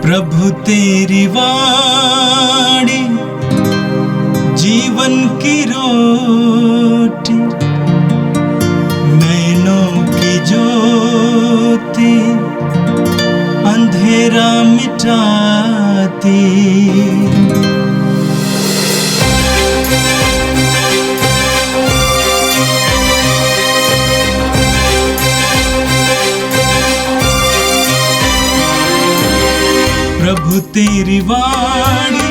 प्रभु तेरी वाणी जीवन की रोटी, नैनों की ज्योति अंधेरा मिटाती। प्रभु तेरी वाणी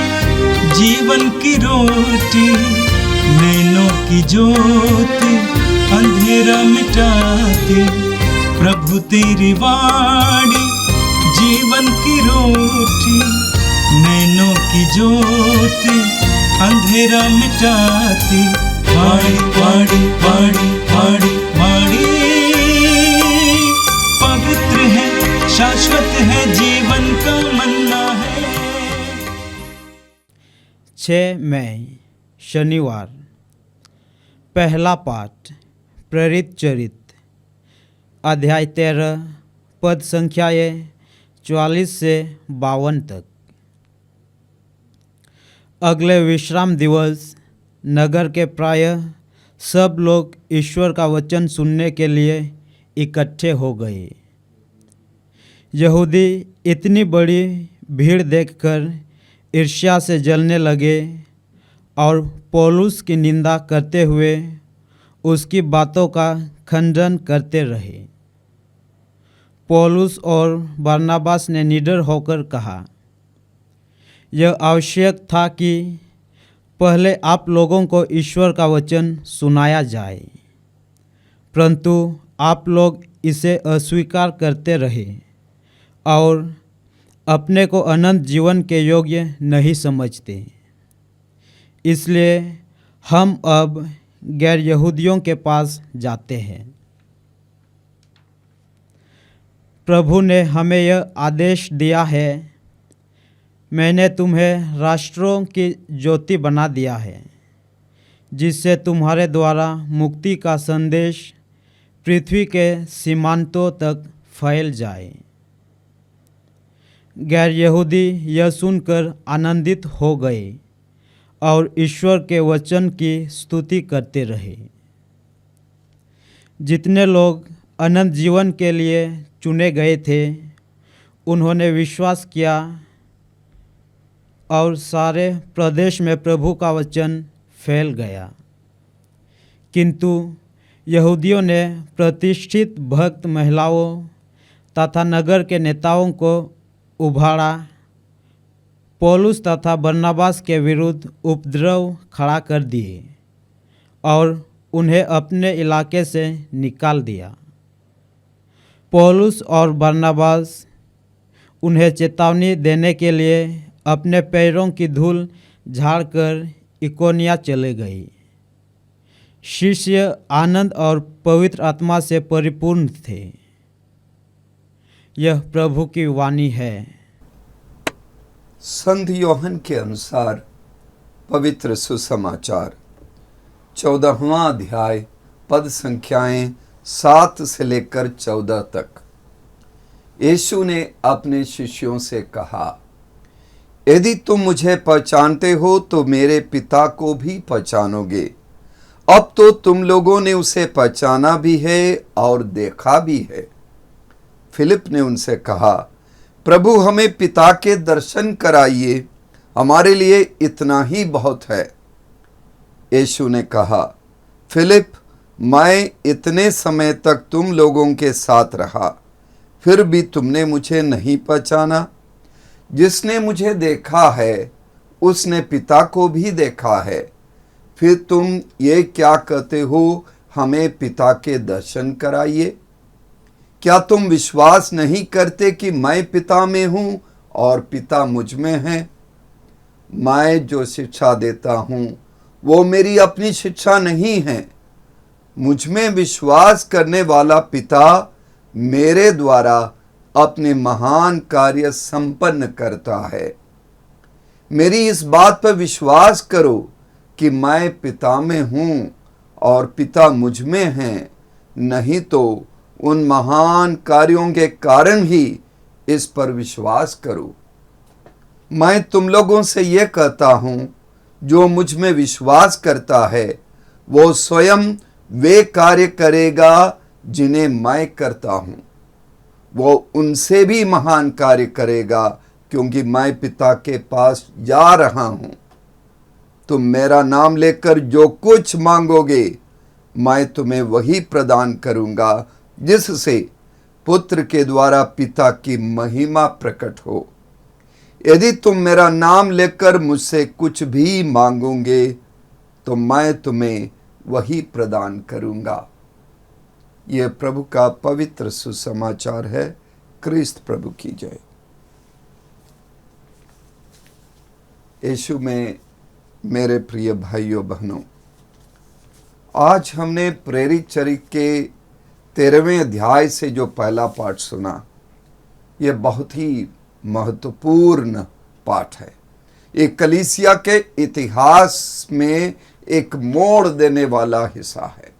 जीवन की रोटी, नैनों की ज्योति अंधेरा मिटाती। प्रभु तेरी वाणी जीवन की रोटी, नैनों की ज्योति अंधेरा मिटाती। वाणी वाणी वाणी वाणी वाणी पवित्र है, शाश्वत है, जीवन का मन्ना है। 6 मई शनिवार। पहला पाठ प्रेरित चरित अध्याय 13 पद संख्याएँ 44 से 52 तक। अगले विश्राम दिवस नगर के प्रायः सब लोग ईश्वर का वचन सुनने के लिए इकट्ठे हो गए। यहूदी इतनी बड़ी भीड़ देखकर ईर्ष्या से जलने लगे और पौलुस की निंदा करते हुए उसकी बातों का खंडन करते रहे। पौलुस और बरनबास ने निडर होकर कहा, यह आवश्यक था कि पहले आप लोगों को ईश्वर का वचन सुनाया जाए, परंतु आप लोग इसे अस्वीकार करते रहे और अपने को अनंत जीवन के योग्य नहीं समझते। इसलिए हम अब गैर यहूदियों के पास जाते हैं। प्रभु ने हमें यह आदेश दिया है, मैंने तुम्हें राष्ट्रों की ज्योति बना दिया है, जिससे तुम्हारे द्वारा मुक्ति का संदेश पृथ्वी के सीमांतों तक फैल जाए। गैर यहूदी यह सुनकर आनंदित हो गए और ईश्वर के वचन की स्तुति करते रहे। जितने लोग अनंत जीवन के लिए चुने गए थे, उन्होंने विश्वास किया और सारे प्रदेश में प्रभु का वचन फैल गया। किंतु यहूदियों ने प्रतिष्ठित भक्त महिलाओं तथा नगर के नेताओं को उभाड़ा, पौलुस तथा बरनबास के विरुद्ध उपद्रव खड़ा कर दिए और उन्हें अपने इलाके से निकाल दिया। पौलुस और बरनबास उन्हें चेतावनी देने के लिए अपने पैरों की धूल झाड़कर इकोनिया चले गए। शिष्य आनंद और पवित्र आत्मा से परिपूर्ण थे। यह प्रभु की वाणी है। संत योहन के अनुसार पवित्र सुसमाचार 14वां अध्याय पद संख्याएं 7 से लेकर 14 तक। यीशु ने अपने शिष्यों से कहा, यदि तुम मुझे पहचानते हो तो मेरे पिता को भी पहचानोगे। अब तो तुम लोगों ने उसे पहचाना भी है और देखा भी है। फिलिप ने उनसे कहा, प्रभु हमें पिता के दर्शन कराइए, हमारे लिए इतना ही बहुत है। यीशु ने कहा, फिलिप, मैं इतने समय तक तुम लोगों के साथ रहा, फिर भी तुमने मुझे नहीं पहचाना? जिसने मुझे देखा है उसने पिता को भी देखा है। फिर तुम ये क्या कहते हो, हमें पिता के दर्शन कराइए? क्या तुम विश्वास नहीं करते कि मैं पिता में हूं और पिता मुझ में है? मैं जो शिक्षा देता हूं वो मेरी अपनी शिक्षा नहीं है। मुझ में विश्वास करने वाला पिता मेरे द्वारा अपने महान कार्य संपन्न करता है। मेरी इस बात पर विश्वास करो कि मैं पिता में हूं और पिता मुझ में है, नहीं तो उन महान कार्यों के कारण ही इस पर विश्वास करो। मैं तुम लोगों से ये कहता हूं, जो मुझ में विश्वास करता है वो स्वयं वे कार्य करेगा जिन्हें मैं करता हूं, वो उनसे भी महान कार्य करेगा, क्योंकि मैं पिता के पास जा रहा हूं। तुम मेरा नाम लेकर जो कुछ मांगोगे मैं तुम्हें वही प्रदान करूंगा, जिससे पुत्र के द्वारा पिता की महिमा प्रकट हो। यदि तुम मेरा नाम लेकर मुझसे कुछ भी मांगोगे तो मैं तुम्हें वही प्रदान करूंगा। यह प्रभु का पवित्र सुसमाचार है। क्रिस्त प्रभु की जय। यीशु में मेरे प्रिय भाइयों बहनों, आज हमने प्रेरित चरित्र के 13वें अध्याय से जो पहला पाठ सुना, यह बहुत ही महत्वपूर्ण पाठ है। एक कलीसिया के इतिहास में एक मोड़ देने वाला हिस्सा है।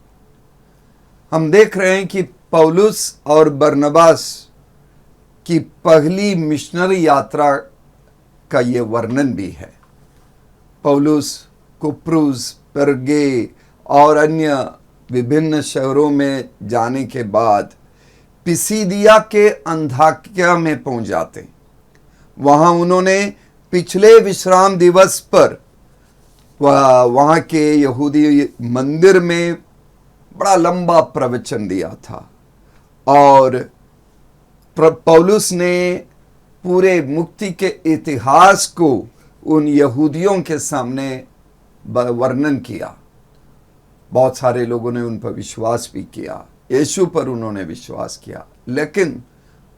हम देख रहे हैं कि पौलुस और बरनबास की पहली मिशनरी यात्रा का ये वर्णन भी है। पौलुस कुप्रुस, पेरगे और अन्य विभिन्न शहरों में जाने के बाद पिसिदिया के अंताकिया में पहुंच जाते। वहां उन्होंने पिछले विश्राम दिवस पर वहां के यहूदी मंदिर में बड़ा लंबा प्रवचन दिया था और पौलुस ने पूरे मुक्ति के इतिहास को उन यहूदियों के सामने वर्णन किया। बहुत सारे लोगों ने उन पर विश्वास भी किया, यीशु पर उन्होंने विश्वास किया, लेकिन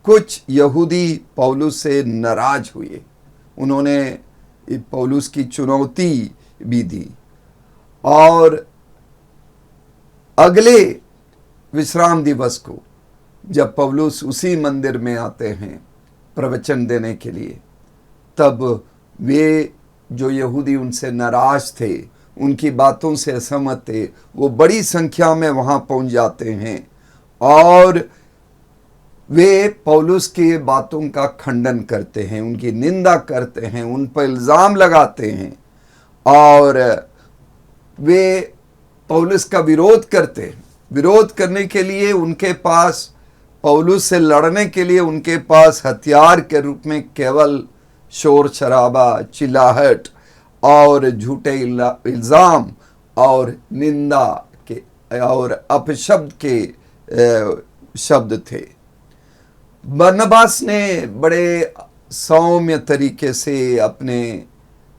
कुछ यहूदी पौलुस से नाराज हुए। उन्होंने पौलुस की चुनौती भी दी और अगले विश्राम दिवस को जब पौलुस उसी मंदिर में आते हैं प्रवचन देने के लिए, तब वे जो यहूदी उनसे नाराज थे, उनकी बातों से असहमत थे, वो बड़ी संख्या में वहां पहुंच जाते हैं और वे पौलुस की बातों का खंडन करते हैं, उनकी निंदा करते हैं, उन पर इल्जाम लगाते हैं और वे पौलुस का विरोध करते हैं। विरोध करने के लिए उनके पास, पौलुस से लड़ने के लिए उनके पास हथियार के रूप में केवल शोर शराबा, चिल्लाहट और झूठे इल्जाम और निंदा के और अपशब्द के शब्द थे। बरनबास ने बड़े सौम्य तरीके से, अपने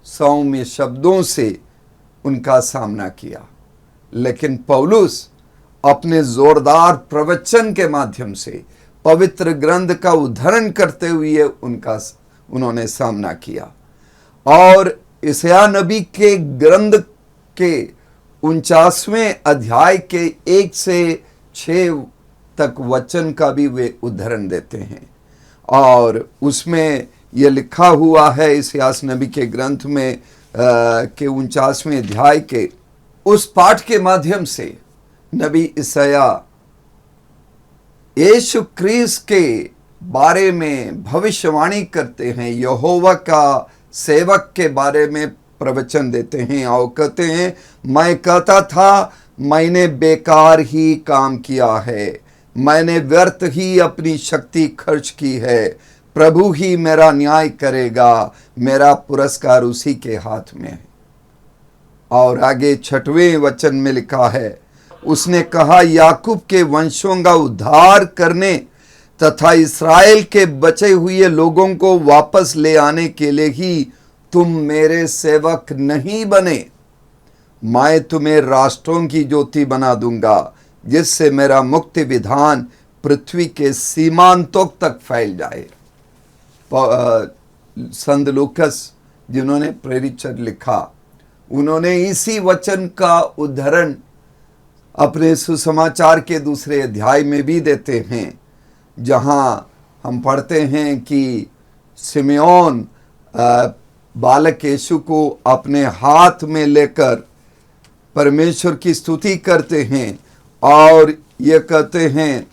सौम्य शब्दों से उनका सामना किया, लेकिन पौलुस अपने जोरदार प्रवचन के माध्यम से पवित्र ग्रंथ का उद्धरण करते हुए उन्होंने सामना किया और यशायाह नबी के ग्रंथ के 49वें अध्याय के 1 से 6 तक वचन का भी वे उद्धरण देते हैं और उसमें यह लिखा हुआ है यशायाह नबी के ग्रंथ में के 49वें अध्याय के उस पाठ के माध्यम से नबी यशायाह यीशु ख्रीस्त के बारे में भविष्यवाणी करते हैं, यहोवा का सेवक के बारे में प्रवचन देते हैं और कहते हैं, मैं कहता था मैंने बेकार ही काम किया है, मैंने व्यर्थ ही अपनी शक्ति खर्च की है, प्रभु ही मेरा न्याय करेगा, मेरा पुरस्कार उसी के हाथ में है। और आगे 6वें वचन में लिखा है, उसने कहा, याकूब के वंशों का उद्धार करने तथा इस्राएल के बचे हुए लोगों को वापस ले आने के लिए ही तुम मेरे सेवक नहीं बने। मैं तुम्हें राष्ट्रों की ज्योति बना दूंगा, जिससे मेरा मुक्ति विधान पृथ्वी के सीमांतों तक फैल जाए। संत लूकस जिन्होंने प्रेरित चरित्र लिखा, उन्होंने इसी वचन का उद्धरण अपने सुसमाचार के 2 अध्याय में भी देते हैं, जहां हम पढ़ते हैं कि सिmeon बालक यीशु को अपने हाथ में लेकर परमेश्वर की स्तुति करते हैं और ये कहते हैं,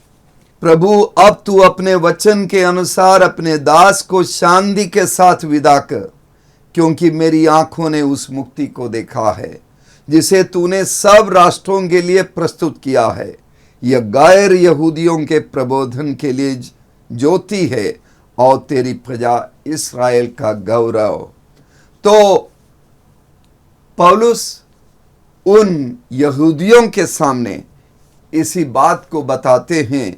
प्रभु अब तू अपने वचन के अनुसार अपने दास को शांति के साथ विदा कर, क्योंकि मेरी आंखों ने उस मुक्ति को देखा है जिसे तूने सब राष्ट्रों के लिए प्रस्तुत किया है। यह गैर यहूदियों के प्रबोधन के लिए ज्योति है और तेरी प्रजा इस्राएल का गौरव। तो पौलुस उन यहूदियों के सामने इसी बात को बताते हैं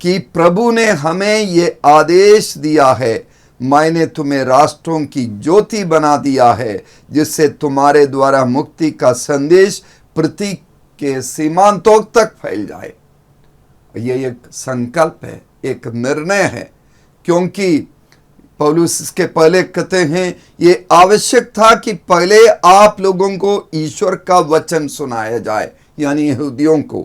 कि प्रभु ने हमें ये आदेश दिया है, मैंने तुम्हें राष्ट्रों की ज्योति बना दिया है जिससे तुम्हारे द्वारा मुक्ति का संदेश पृथ्वी के सीमांतों तक फैल जाए। ये एक संकल्प है, एक निर्णय है, क्योंकि पौलुस इसके पहले कहते हैं ये आवश्यक था कि पहले आप लोगों को ईश्वर का वचन सुनाया जाए, यानी यहूदियों को,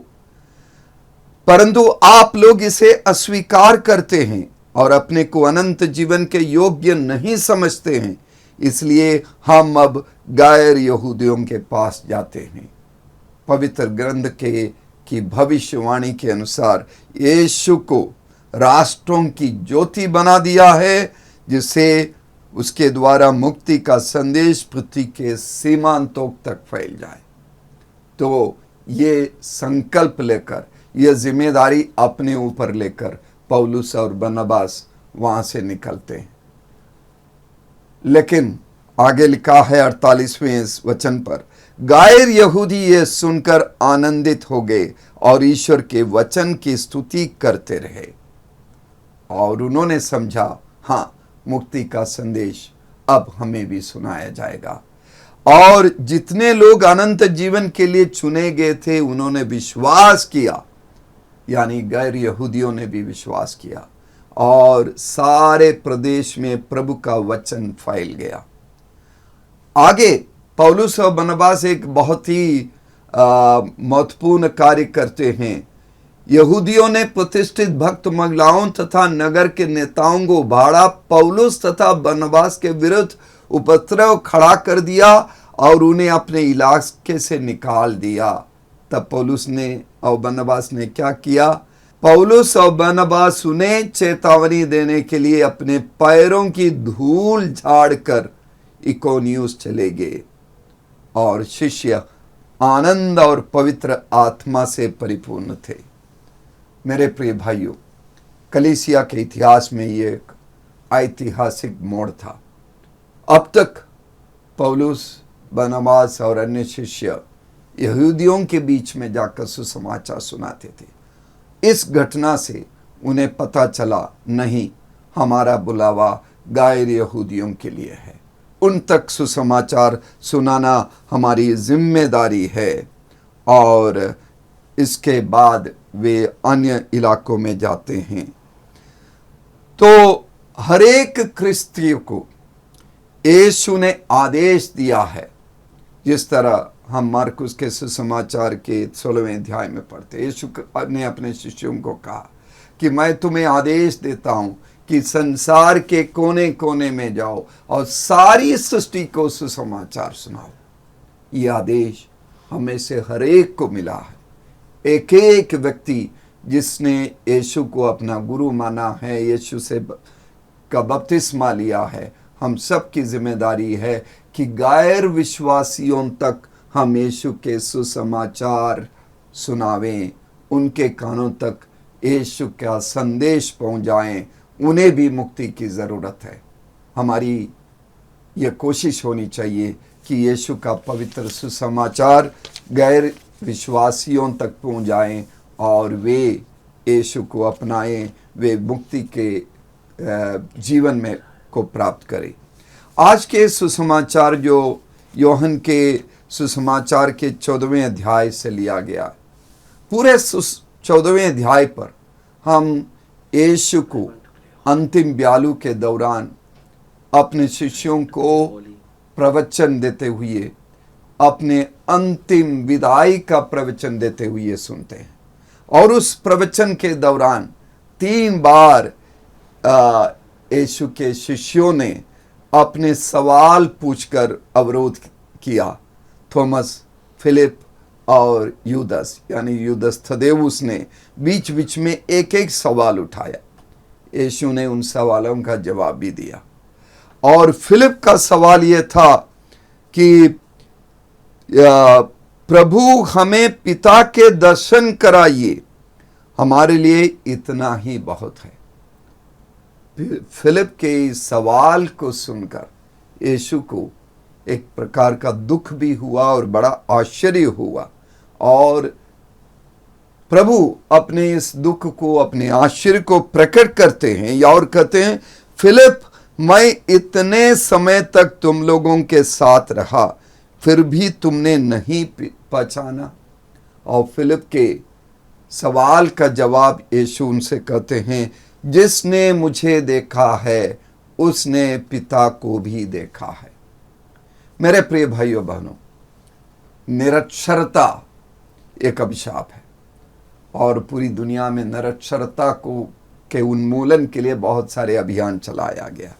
परंतु आप लोग इसे अस्वीकार करते हैं और अपने को अनंत जीवन के योग्य नहीं समझते हैं, इसलिए हम अब गैर यहूदियों के पास जाते हैं। पवित्र ग्रंथ की भविष्यवाणी के अनुसार यीशु को राष्ट्रों की ज्योति बना दिया है जिससे उसके द्वारा मुक्ति का संदेश पृथ्वी के सीमांतों तक फैल जाए। तो ये संकल्प लेकर, यह जिम्मेदारी अपने ऊपर लेकर पौलुस और बरनबास वहां से निकलते हैं। लेकिन आगे लिखा है 48वें वचन पर, गैर यहूदी ये सुनकर आनंदित हो गए और ईश्वर के वचन की स्तुति करते रहे और उन्होंने समझा, हाँ, मुक्ति का संदेश अब हमें भी सुनाया जाएगा। और जितने लोग अनंत जीवन के लिए चुने गए थे उन्होंने विश्वास किया, यानी गैर यहूदियों ने भी विश्वास किया और सारे प्रदेश में प्रभु का वचन फैल गया। आगे पौलुस और बरनबास एक बहुत ही महत्वपूर्ण कार्य करते हैं। यहूदियों ने प्रतिष्ठित भक्त महिलाओं तथा नगर के नेताओं को भाड़ा पौलुस तथा बरनबास के विरुद्ध उपद्रव खड़ा कर दिया और उन्हें अपने इलाके से निकाल दिया। तब पौलुस ने और बरनबास ने क्या किया? पौलुस और बरनबास उन्हें चेतावनी देने के लिए अपने पैरों की धूल झाड़कर इकोनियुस चले गए और शिष्य आनंद और पवित्र आत्मा से परिपूर्ण थे। मेरे प्रिय भाइयों, कलीसिया के इतिहास में ये एक ऐतिहासिक मोड़ था। अब तक पौलुस, बरनबास और अन्य शिष्य यहूदियों के बीच में जाकर सुसमाचार सुनाते थे। इस घटना से उन्हें पता चला, नहीं, हमारा बुलावा गैर यहूदियों के लिए है, उन तक सुसमाचार सुनाना हमारी जिम्मेदारी है। और इसके बाद वे अन्य इलाकों में जाते हैं। तो हर एक क्रिस्तियों को यीशु ने आदेश दिया है, जिस तरह हम मार्कुस के सुसमाचार के 16वें अध्याय में पढ़ते। यीशु ने अपने शिष्यों को कहा कि मैं तुम्हें आदेश देता हूं कि संसार के कोने कोने में जाओ और सारी सृष्टि को सुसमाचार सुनाओ। ये आदेश हमें से हर एक को मिला है। एक एक व्यक्ति जिसने यीशु को अपना गुरु माना है, यीशु से का बपतिस्मा लिया है, हम सब की जिम्मेदारी है कि गैर विश्वासियों तक हम यीशु के सुसमाचार सुनावें, उनके कानों तक यीशु का संदेश पहुंचाएं। उन्हें भी मुक्ति की ज़रूरत है। हमारी ये कोशिश होनी चाहिए कि यीशु का पवित्र सुसमाचार गैर विश्वासियों तक पहुंचाएं और वे यीशु को अपनाएं, वे मुक्ति के जीवन में को प्राप्त करें। आज के सुसमाचार जो योहन के सुसमाचार के 14वें अध्याय से लिया गया, पूरे 14वें अध्याय पर हम यीशु को अंतिम ब्यालू के दौरान अपने शिष्यों को प्रवचन देते हुए, अपने अंतिम विदाई का प्रवचन देते हुए सुनते हैं। और उस प्रवचन के दौरान 3 बार यीशु के शिष्यों ने अपने सवाल पूछकर अवरोध किया। थॉमस, फिलिप और यूदस, यानी यूदस थदेउस ने बीच बीच में एक एक सवाल उठाया। यीशु ने उन सवालों का जवाब भी दिया। और फिलिप का सवाल यह था कि प्रभु हमें पिता के दर्शन कराइए, हमारे लिए इतना ही बहुत है। फिलिप के इस सवाल को सुनकर यीशु को एक प्रकार का दुख भी हुआ और बड़ा आश्चर्य हुआ, और प्रभु अपने इस दुख को, अपने आश्चर्य को प्रकट करते हैं और कहते हैं, फिलिप, मैं इतने समय तक तुम लोगों के साथ रहा, फिर भी तुमने नहीं पहचाना। और फिलिप के सवाल का जवाब यीशु उनसे कहते हैं, जिसने मुझे देखा है उसने पिता को भी देखा है। मेरे प्रिय भाइयों बहनों, निरक्षरता एक अभिशाप है और पूरी दुनिया में निरक्षरता को के उन्मूलन के लिए बहुत सारे अभियान चलाया गया।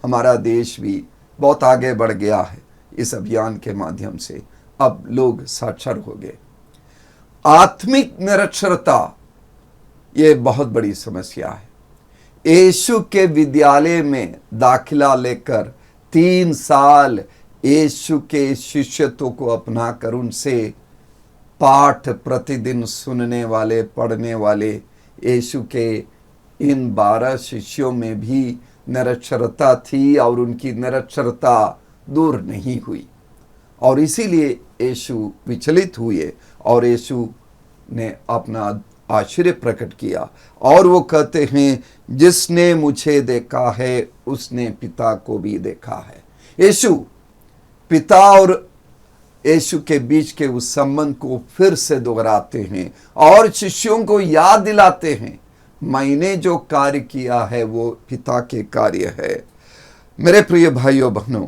हमारा देश भी बहुत आगे बढ़ गया है इस अभियान के माध्यम से, अब लोग साक्षर हो गए। आत्मिक निरक्षरता ये बहुत बड़ी समस्या है। यीशु के विद्यालय में दाखिला लेकर 3 साल यीशु के शिष्यत्व को अपनाकर उनसे पाठ प्रतिदिन सुनने वाले, पढ़ने वाले यीशु के इन 12 शिष्यों में भी निरक्षरता थी और उनकी निरक्षरता दूर नहीं हुई, और इसीलिए यीशु विचलित हुए और यीशु ने अपना आश्चर्य प्रकट किया और वो कहते हैं, जिसने मुझे देखा है उसने पिता को भी देखा है। यीशु पिता और यीशु के बीच के उस संबंध को फिर से दोहराते हैं और शिष्यों को याद दिलाते हैं, मैंने जो कार्य किया है वो पिता के कार्य है। मेरे प्रिय भाइयों बहनों,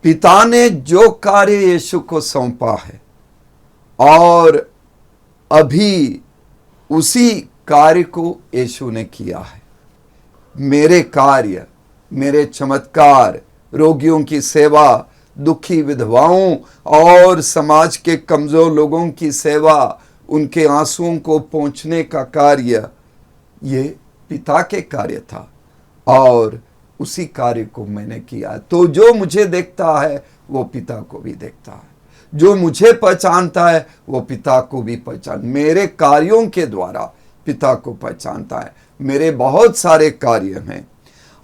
पिता ने जो कार्य यीशु को सौंपा है और अभी उसी कार्य को यीशु ने किया है। मेरे कार्य, मेरे चमत्कार, रोगियों की सेवा, दुखी विधवाओं और समाज के कमजोर लोगों की सेवा, उनके आंसुओं को पोंछने का कार्य, ये पिता के कार्य था और उसी कार्य को मैंने किया। तो जो मुझे देखता है वो पिता को भी देखता है, जो मुझे पहचानता है वो पिता को भी मेरे कार्यों के द्वारा पिता को पहचानता है। मेरे बहुत सारे कार्य हैं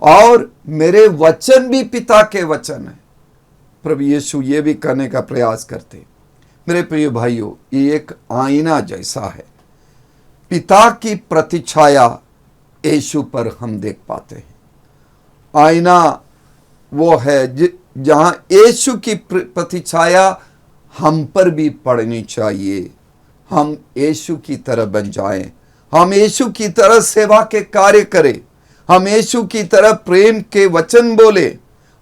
और मेरे वचन भी पिता के वचन हैं। प्रभु यीशु ये भी करने का प्रयास करते। मेरे प्रिय भाइयों, ये एक आईना जैसा है। पिता की प्रतिछाया यीशु पर हम देख पाते हैं। आईना वो है जहां यीशु की प्रतिछाया हम पर भी पड़नी चाहिए। हम यीशु की तरह बन जाएं, हम यीशु की तरह सेवा के कार्य करें, हम यीशु की तरह प्रेम के वचन बोले,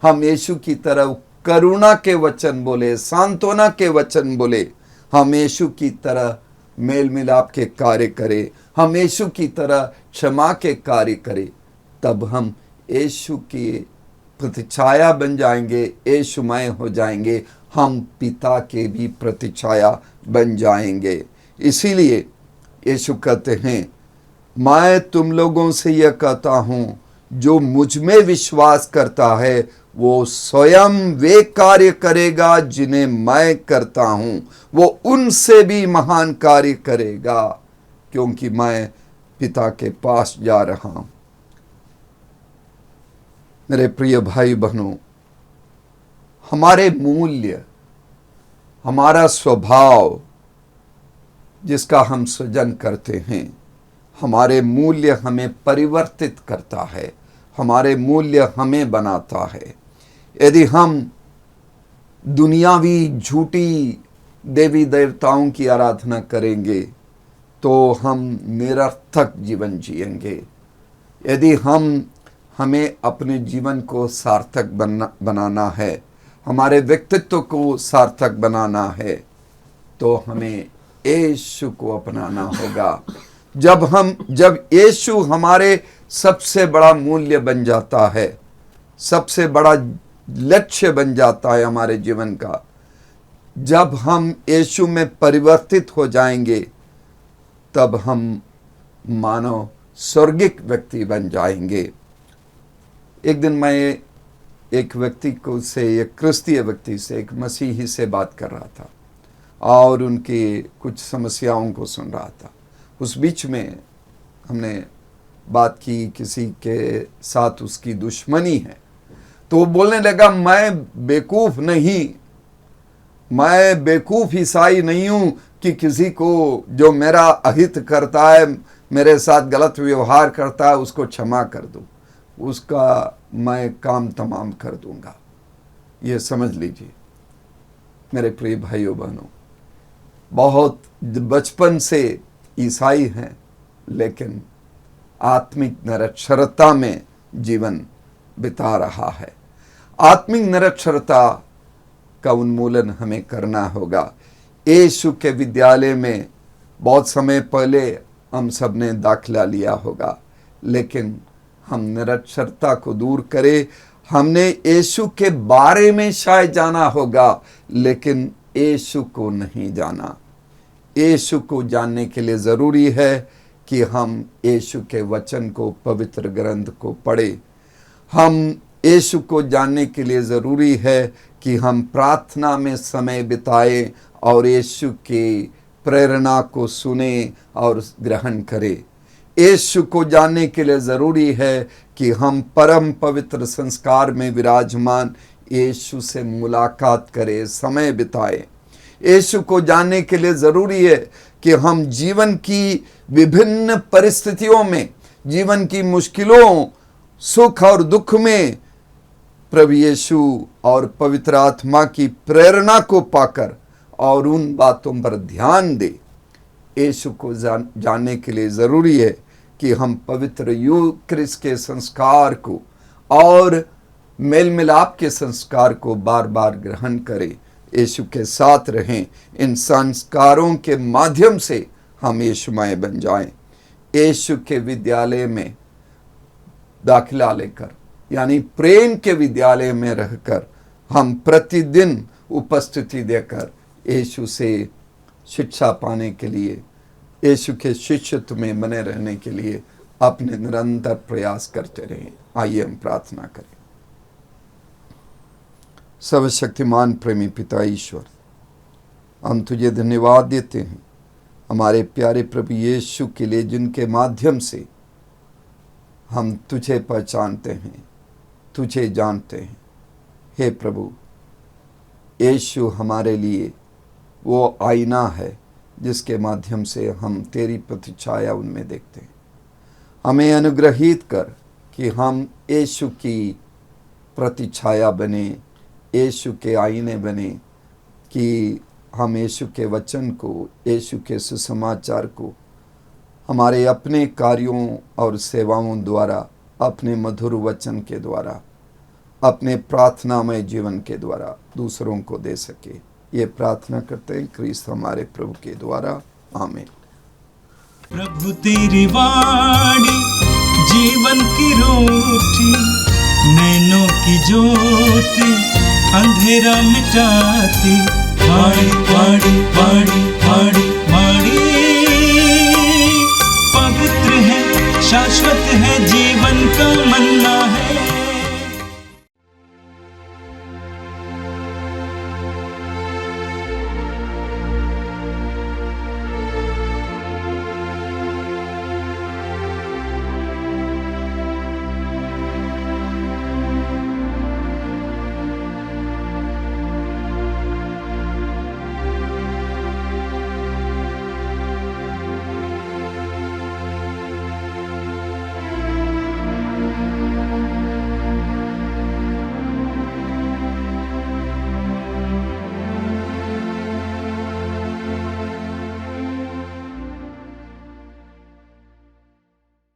हम यीशु की तरह करुणा के वचन बोले, सांत्वना के वचन बोले, हम यीशु की तरह मेल मिलाप के कार्य करें, हम यीशु की तरह क्षमा के कार्य करें। तब हम यीशु की प्रतिछाया बन जाएंगे, यीशुमय हो जाएंगे, हम पिता के भी प्रतिछाया बन जाएंगे। इसीलिए यीशु कहते हैं, मैं तुम लोगों से यह कहता हूं, जो मुझ में विश्वास करता है वो स्वयं वे कार्य करेगा जिन्हें मैं करता हूं, वो उनसे भी महान कार्य करेगा, क्योंकि मैं पिता के पास जा रहा हूं। मेरे प्रिय भाई बहनों, हमारे मूल्य, हमारा स्वभाव जिसका हम सृजन करते हैं, हमारे मूल्य हमें परिवर्तित करता है, हमारे मूल्य हमें बनाता है। यदि हम दुनियावी झूठी देवी देवताओं की आराधना करेंगे तो हम निरर्थक जीवन जिएंगे। यदि हमें अपने जीवन को सार्थक बनाना है, हमारे व्यक्तित्व को सार्थक बनाना है, तो हमें यीशु को अपनाना होगा। जब यीशु हमारे सबसे बड़ा मूल्य बन जाता है, सबसे बड़ा लक्ष्य बन जाता है हमारे जीवन का, जब हम यीशु में परिवर्तित हो जाएंगे, तब हम मानव स्वर्गिक व्यक्ति बन जाएंगे। एक दिन मैं एक व्यक्ति को से, एक क्रिस्तीय व्यक्ति से, एक मसीही से बात कर रहा था और उनकी कुछ समस्याओं को सुन रहा था। उस बीच में हमने बात की, किसी के साथ उसकी दुश्मनी है, तो वो बोलने लगा, मैं बेवकूफ ईसाई नहीं हूं कि किसी को जो मेरा अहित करता है, मेरे साथ गलत व्यवहार करता है, उसको क्षमा कर दूं, उसका मैं काम तमाम कर दूंगा। ये समझ लीजिए मेरे प्रिय भाइयों बहनों, बहुत बचपन से ईसाई हैं लेकिन आत्मिक निरक्षरता में जीवन बिता रहा है। आत्मिक निरक्षरता का उन्मूलन हमें करना होगा। यीशु के विद्यालय में बहुत समय पहले हम सब ने दाखिला लिया होगा, लेकिन हम निरक्षरता को दूर करें। हमने यीशु के बारे में शायद जाना होगा, लेकिन यीशु को नहीं जाना। यीशु को जानने के लिए ज़रूरी है कि हम यीशु के वचन को, पवित्र ग्रंथ को पढ़ें। हम यीशु को जानने के लिए ज़रूरी है कि हम प्रार्थना में समय बिताएं और यीशु की प्रेरणा को सुने और ग्रहण करें। यीशु को जानने के लिए ज़रूरी है कि हम परम पवित्र संस्कार में विराजमान यीशु से मुलाकात करें, समय बिताएं। यीशु को जानने के लिए ज़रूरी है कि हम जीवन की विभिन्न परिस्थितियों में, जीवन की मुश्किलों, सुख और दुख में प्रभु यीशु और पवित्र आत्मा की प्रेरणा को पाकर और उन बातों पर ध्यान दे। यीशु को जानने के लिए ज़रूरी है कि हम पवित्र यूक्रिस्ट के संस्कार को और मेल मिलाप के संस्कार को बार बार ग्रहण करें, यीशु के साथ रहें। इन संस्कारों के माध्यम से हम यीशुमय बन जाएं। यीशु के विद्यालय में दाखिला लेकर, यानी प्रेम के विद्यालय में रहकर, हम प्रतिदिन उपस्थिति देकर यीशु से शिक्षा पाने के लिए, यीशु के शिष्यत्व में बने रहने के लिए अपने निरंतर प्रयास करते रहें। आइए हम प्रार्थना करें। सर्वशक्तिमान प्रेमी पिता ईश्वर, हम तुझे धन्यवाद देते हैं हमारे प्यारे प्रभु यीशु के लिए, जिनके माध्यम से हम तुझे पहचानते हैं, तुझे जानते हैं। हे प्रभु, यीशु हमारे लिए वो आईना है जिसके माध्यम से हम तेरी प्रतिछाया उनमें देखते हैं। हमें अनुग्रहित कर कि हम यीशु की प्रतिछाया बने, यीशु के आईने बने, कि हम यीशु के वचन को, यीशु के सुसमाचार को हमारे अपने कार्यों और सेवाओं द्वारा, अपने मधुर वचन के द्वारा, अपने प्रार्थनामय जीवन के द्वारा दूसरों को दे सके। ये प्रार्थना करते हैं क्रिस्त हमारे प्रभु के द्वारा, आमीन। प्रभु तेरी वाणी जीवन की रोटी, नैनों की ज्योति अंधेरा मिटाती। वाणी वाणी वाणी वाणी वाणी पवित्र है, शाश्वत है, जीवन